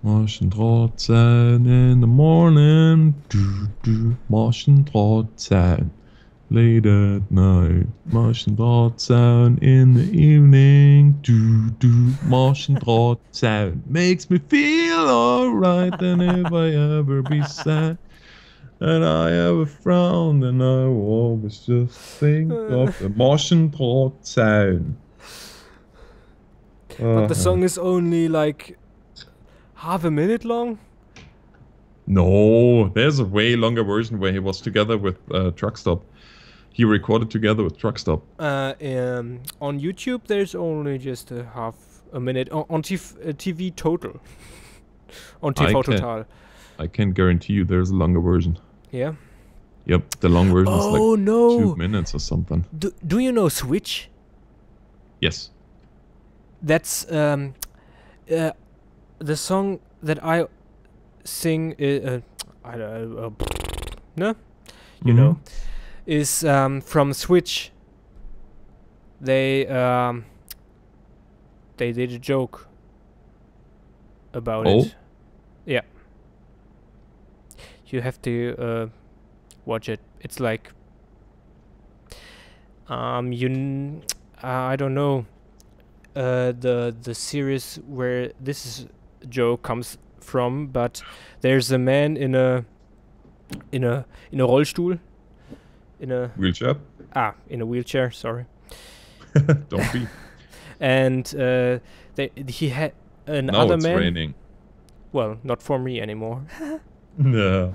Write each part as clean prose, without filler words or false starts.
Maschendrahtzaun in the morning. Maschendrahtzaun late at night. Maschendrahtzaun in the evening. Maschendrahtzaun makes me feel alright. And if I ever be sad and I ever frown, then I will always just think of the Maschendrahtzaun. But the song is only like half a minute long? No, there's a way longer version where he was together with Truck Stop. He recorded together with Truck Stop. On YouTube, there's only just a half a minute on TV Total. On TV Total. I can guarantee you there's a longer version. Yeah. Yep, the long version is like no. 2 minutes or something. Do you know Switch? Yes. That's the song that I sing. No, you know, is from Switch. They did a joke about it. Yeah. You have to watch it. It's like I don't know the series where this joke comes from, but there's a man in a Rollstuhl, in a wheelchair. In a wheelchair. Sorry. Don't be. And he had another now it's man. Raining. Well, not for me anymore. No.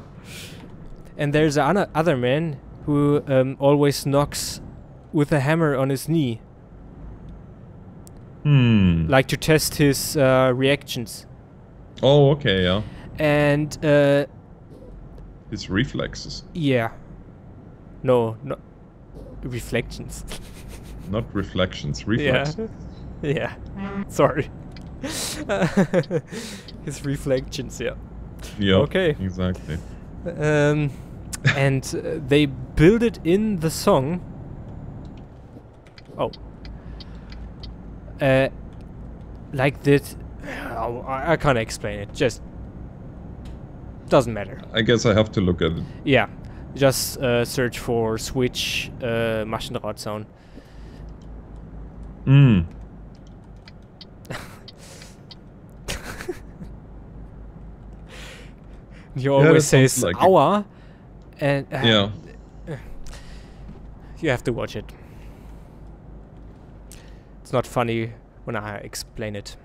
And there's another man who always knocks with a hammer on his knee. Like to test his reactions. Oh, okay, yeah. And his reflexes. Yeah. No, reflections. Not reflections, reflexes. Yeah. Sorry. His reflections, yeah. Yeah. Okay. Exactly. And they build it in the song. Oh. Like this. I can't explain it. Just doesn't matter. I guess I have to look at it. Yeah. Just search for Switch Maschendrahtzaun. You always say like "aua," and yeah, you have to watch it. It's not funny when I explain it.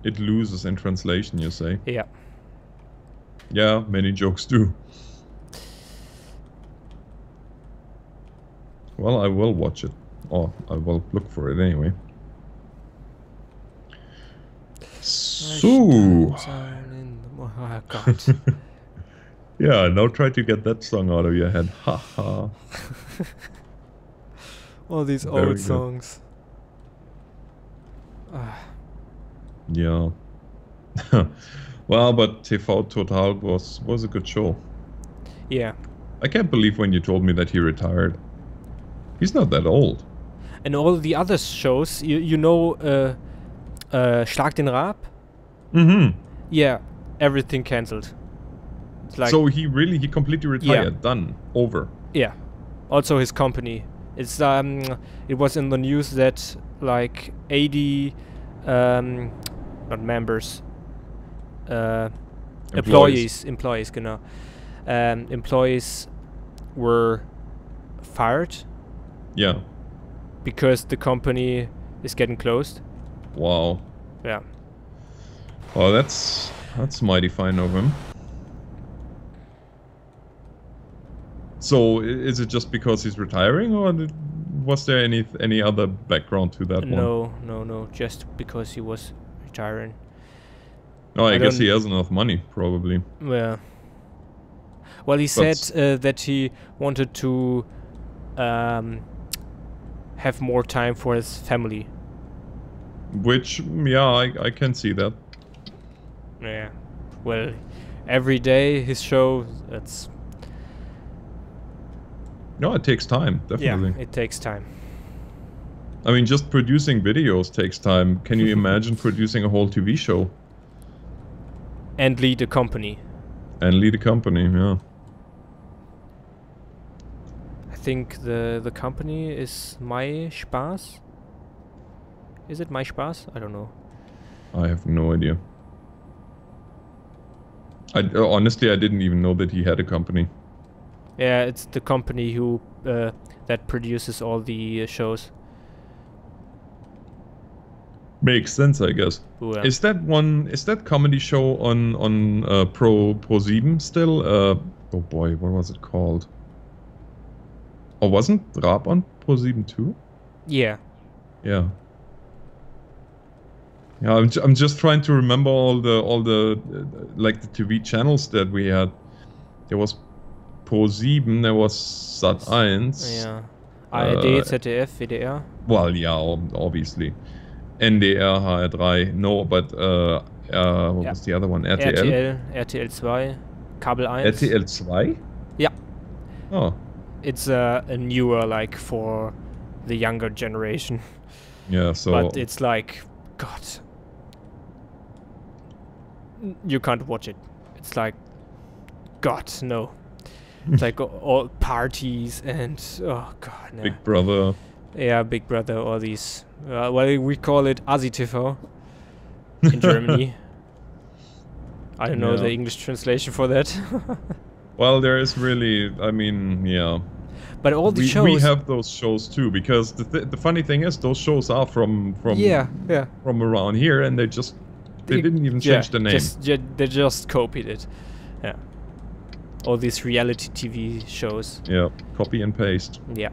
It loses in translation, you say? Yeah. Yeah, many jokes do. Well, I will watch it. Or I will look for it anyway. So... Oh, God. Yeah, now try to get that song out of your head. Haha. All these old songs. Yeah. Well, but TV Total was a good show. Yeah. I can't believe when you told me that he retired. He's not that old. And all the other shows, you know, Schlag den Raab? Mm-hmm. Yeah, everything cancelled. Like so he completely retired. Yeah. Done. Over. Yeah. Also his company. It's it was in the news that like 80 not members, employees, genau. Employees were fired. Yeah. Because the company is getting closed. Wow. Yeah. Oh, that's mighty fine of him. So is it just because he's retiring, or was there any other background to that one? No, just because he was retiring. Oh, I guess he has enough money, probably. Yeah. Well, he said that he wanted to have more time for his family. Which, yeah, I can see that. Yeah. Well, every day his show, that's... No, it takes time, definitely. Yeah, it takes time. I mean, just producing videos takes time. Can you imagine producing a whole TV show? And lead a company. And lead a company, yeah. I think the company is My Spaß. Is it My Spaß? I don't know. I have no idea. Honestly, I didn't even know that he had a company. Yeah, it's the company who that produces all the shows. Makes sense, I guess. Ooh, yeah. Is that comedy show on Pro7 still? Oh boy, what was it called? Or wasn't Raab on Pro7 too? Yeah. Yeah. Yeah, I'm just trying to remember all the like the TV channels that we had. There was Pro7, there was Sat.1. Yeah. ARD, ZDF, WDR. Well, yeah, obviously. NDR, HR3, no, but what was the other one? RTL? RTL 2, Kabel 1. RTL 2? Yeah. Oh. It's a newer, like, for the younger generation. Yeah, so... But it's like, God. You can't watch it. It's like, God, no. It's like all parties and, oh God, no. Big Brother. Yeah, Big Brother, all these... well, we call it Asi-TV in Germany. I don't know the English translation for that. Well, there is really, I mean, yeah. But all the shows... We have those shows too, because the funny thing is, those shows are from around here, and they didn't even change the name. They just copied it. Yeah. All these reality TV shows. Yeah, copy and paste. Yeah.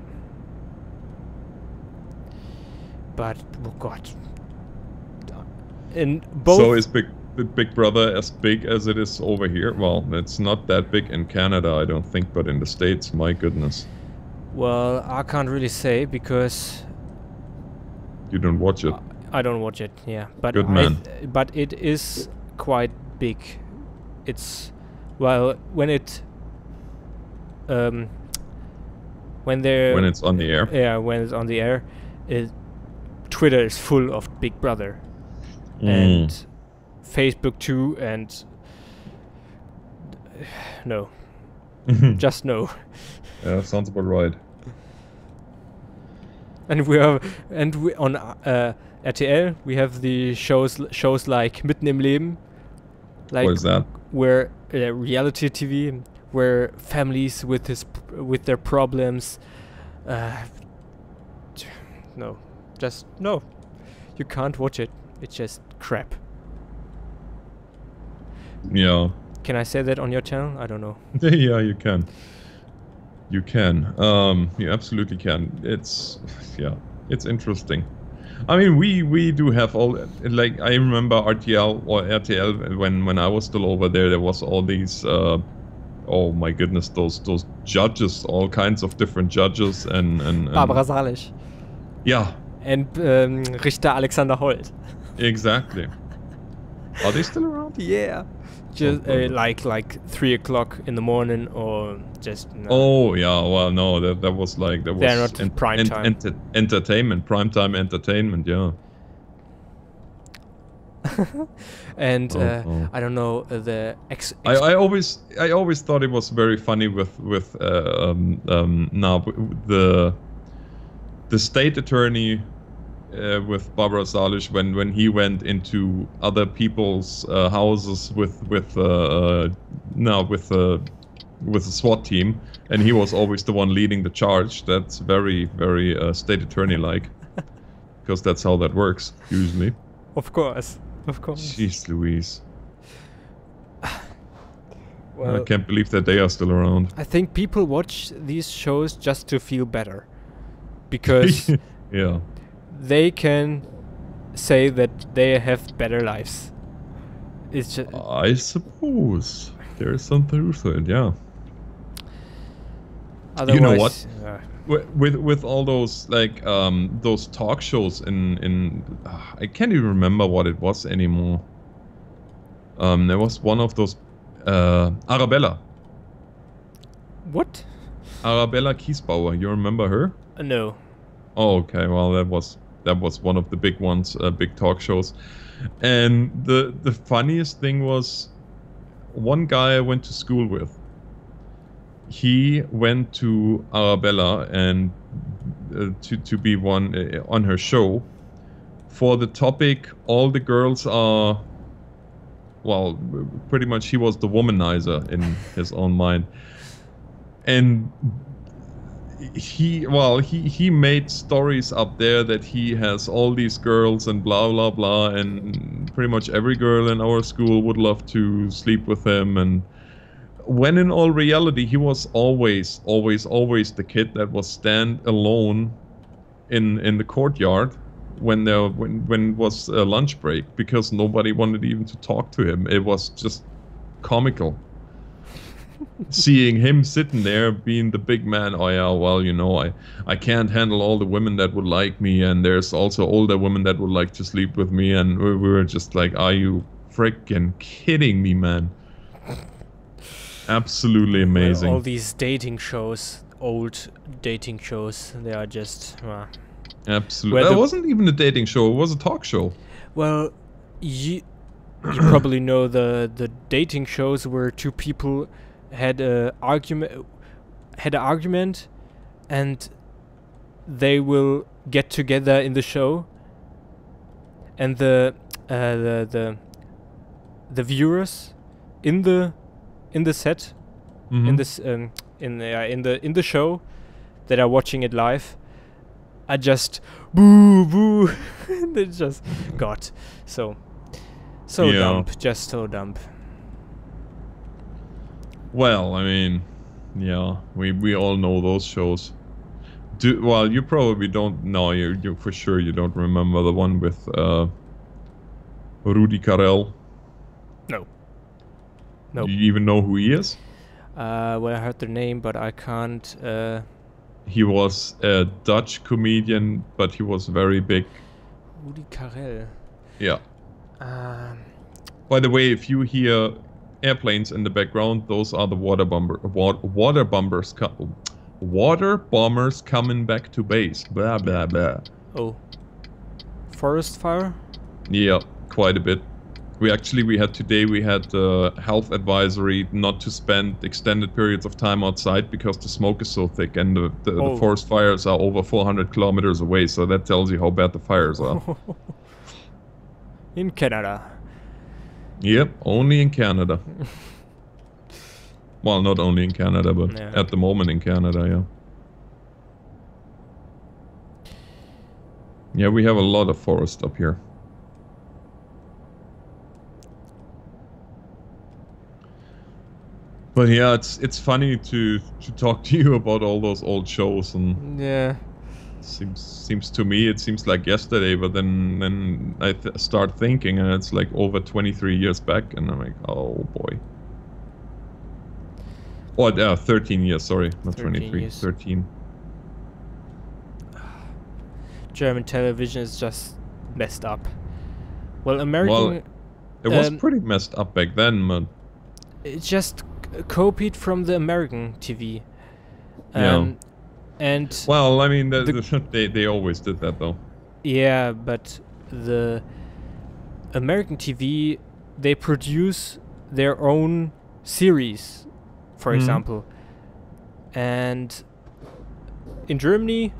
But oh God. In both. So is Big Brother as big as it is over here? Well, it's not that big in Canada, I don't think, but in the States, my goodness. Well, I can't really say because you don't watch it. I don't watch it. Yeah, but good man. But it is quite big. It's when it's on the air. Yeah, when it's on the air, Twitter is full of Big Brother, and Facebook too, and no, just no. Yeah, sounds about right. And we on RTL we have the shows like Mitten im Leben. Like, what is that? Where reality TV, where families with their problems. No, just no. You can't watch it. It's just crap. Yeah. Can I say that on your channel? I don't know. Yeah, you can. You can. You absolutely can. It's interesting. I mean, we do have all, like, I remember RTL when I was still over there. There was all these. Oh my goodness, those judges, all kinds of different judges and Barbara Salisch. Yeah. And Richter Alexander Holt. Exactly. Are they still around? Yeah. Just like 3 o'clock in the morning or just. No. Oh yeah, well no, that was like that was. They're not prime time. Entertainment, primetime entertainment, yeah. And I don't know the I always thought it was very funny with now the state attorney with Barbara Salisch when he went into other people's houses with a SWAT team, and he was always the one leading the charge. That's very state attorney like, because that's how that works usually. Of course. Jeez Louise. Well, I can't believe that they are still around. I think people watch these shows just to feel better, because yeah, they can say that they have better lives. It's just, I suppose there is some truth to it. Yeah. Otherwise, you know what? With all those like those talk shows in I can't even remember what it was anymore. There was one of those Arabella. What? Arabella Kiesbauer. You remember her? No. Oh, okay. Well, that was one of the big ones, big talk shows. And the funniest thing was one guy I went to school with. He went to Arabella and to be one on her show for the topic. All the girls are, well, pretty much he was the womanizer in his own mind, and he made stories up there that he has all these girls and blah blah blah, and pretty much every girl in our school would love to sleep with him. And when in all reality, he was always the kid that was stand alone in the courtyard when it was a lunch break, because nobody wanted even to talk to him. It was just comical. Seeing him sitting there being the big man. Oh yeah, well, you know, I can't handle all the women that would like me, and there's also older women that would like to sleep with me, and we were just like, are you freaking kidding me, man? Absolutely amazing. Well, all these dating shows, old dating shows, they are just absolutely. It wasn't even a dating show, it was a talk show. Well, you probably know the dating shows where two people had an argument and they will get together in the show, and the viewers in the set, in this in the show that are watching it live are just boo boo. They just got so Yeah. dumb, just so dumb. Well, I mean, yeah, we all know those shows. Well, you probably don't know. You for sure you don't remember the one with Rudi Carell. No. Nope. Do you even know who he is? Well, I heard the name, but I can't. He was a Dutch comedian, but he was very big. Rudi Carell. Yeah. By the way, if you hear airplanes in the background, those are the water bombers coming back to base. Blah blah blah. Oh. Forest fire? Yeah, quite a bit. We had health advisory not to spend extended periods of time outside because the smoke is so thick, and the forest fires are over 400 kilometers away, so that tells you how bad the fires are. In Canada. Yep, only in Canada. Well, not only in Canada, but Yeah. at the moment in Canada, yeah. Yeah, we have a lot of forest up here. But yeah, it's funny to talk to you about all those old shows, and Yeah. seems to me it seems like yesterday, but then I start thinking, and it's like over 23 years back, and I'm like, oh boy. Oh, 13 years, sorry, not 23, years. 13. German television is just messed up. Well, American. Well, it was pretty messed up back then, but It just copied from the American TV. Yeah. And well, I mean, they always did that though. yeah, but the American TV, they produce their own series, for example. And in Germany,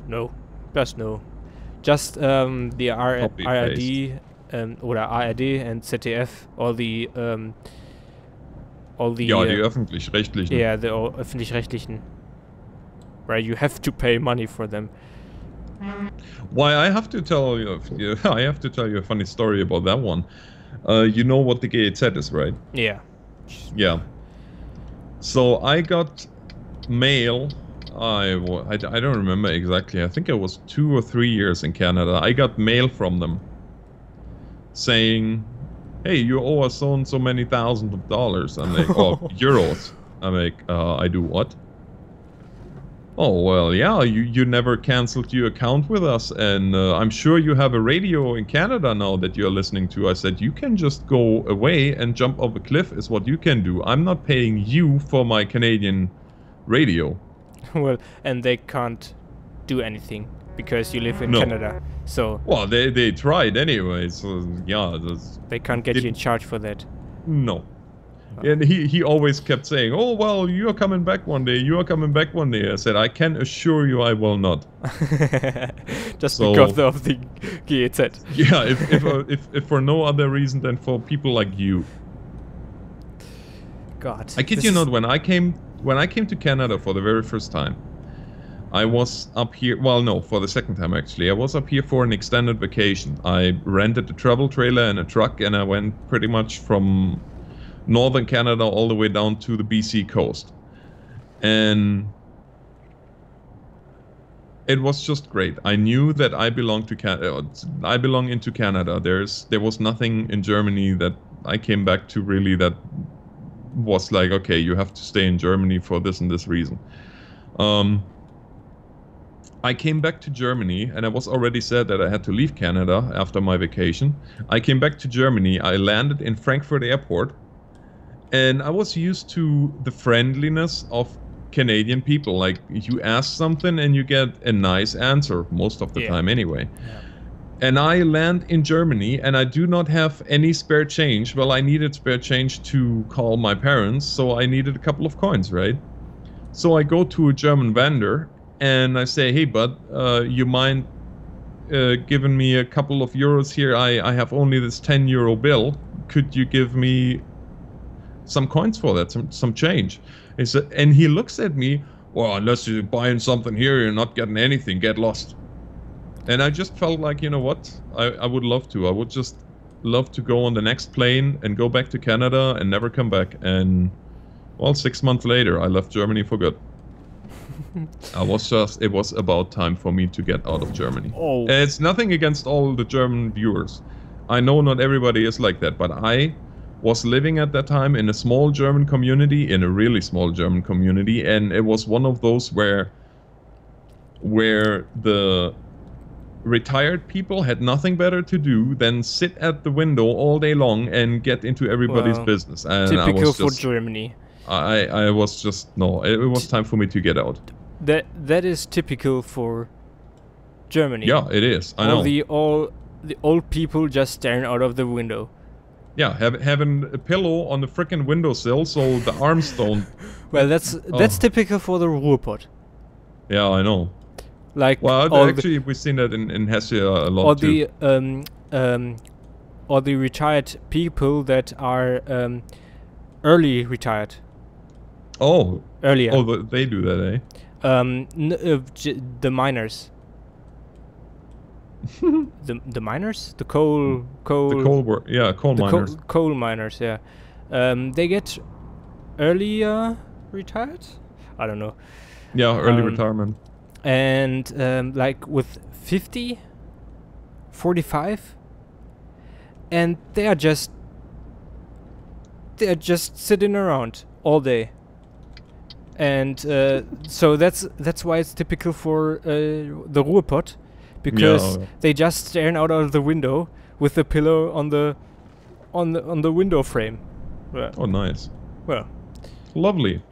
no, just no. Just the Copy ARD oder ARD and ZDF, all the Ja, die öffentlich-rechtlichen. yeah, the öffentlich-rechtlichen, where you have to pay money for them. Why, I have to tell you a funny story about that one. You know what the GEZ is, right? Yeah. Yeah. So I got mail. I don't remember exactly. I think it was 2 or 3 years in Canada. I got mail from them saying, hey, you owe us so and so many thousands of dollars. I'm like, oh, euros. I'm like, I do what? Oh, well, yeah, you never canceled your account with us, and I'm sure you have a radio in Canada now that you're listening to. I said, you can just go away and jump off a cliff is what you can do. I'm not paying you for my Canadian radio. Well, and they can't do anything because you live in No. Canada. So Well, they tried anyway, so yeah. they can't get you in charge for that. No. And he always kept saying, "Oh well, you are coming back one day. You are coming back one day." I said, "I can assure you, I will not." Just So, because of the GEZ. Yeah, if for no other reason than for people like you. God. I kid you not. When I came to Canada for the very first time, I was up here. Well, no, for the second time actually. I was up here for an extended vacation. I rented a travel trailer and a truck, and I went pretty much from northern Canada all the way down to the BC coast. And it was just great. I knew that I belonged to Canada. I belong into Canada. There was nothing in Germany that I came back to really that was like, okay, you have to stay in Germany for this and this reason. I came back to Germany, and I was already said that I had to leave Canada after my vacation. I came back to Germany. I landed in Frankfurt Airport, and I was used to the friendliness of Canadian people. Like, you ask something and you get a nice answer most of the time anyway. Yeah. And I land in Germany and I do not have any spare change. Well, I needed spare change to call my parents, so I needed a couple of coins, right? So I go to a German vendor and I say, "Hey, bud, you mind giving me a couple of euros here? I have only this 10 euro bill. Could you give me some coins for that, some change?" He said, and he looks at me, "Well, unless you're buying something here, you're not getting anything. Get lost." And I just felt like, you know what? I would love to. I would just love to go on the next plane and go back to Canada and never come back. And, well, 6 months later, I left Germany for good. It was about time for me to get out of Germany. Oh. It's nothing against all the German viewers. I know not everybody is like that, but I was living at that time in a small German community, in a really small German community, and it was one of those where the retired people had nothing better to do than sit at the window all day long and get into everybody's business. And typical for Germany. I was just, no, it was time for me to get out. That is typical for Germany. Yeah, it is. I know. All the old people just staring out of the window. Yeah, having a pillow on the frickin' windowsill so the arms don't. Well, that's typical for the Ruhrpott. Yeah, I know. Like, well, actually, we've seen that in Hesse a lot too. Or the retired people that are early retired. Oh. Earlier. Oh, they do that, eh? The miners. the miners, the coal miners. Coal miners, yeah. They get earlier retired. I don't know. Yeah, early retirement. And like with 50, 45, and they are just sitting around all day. And so that's why it's typical for the Ruhrpott, because they just staring out of the window with the pillow on the window frame. Oh, nice. Well, lovely.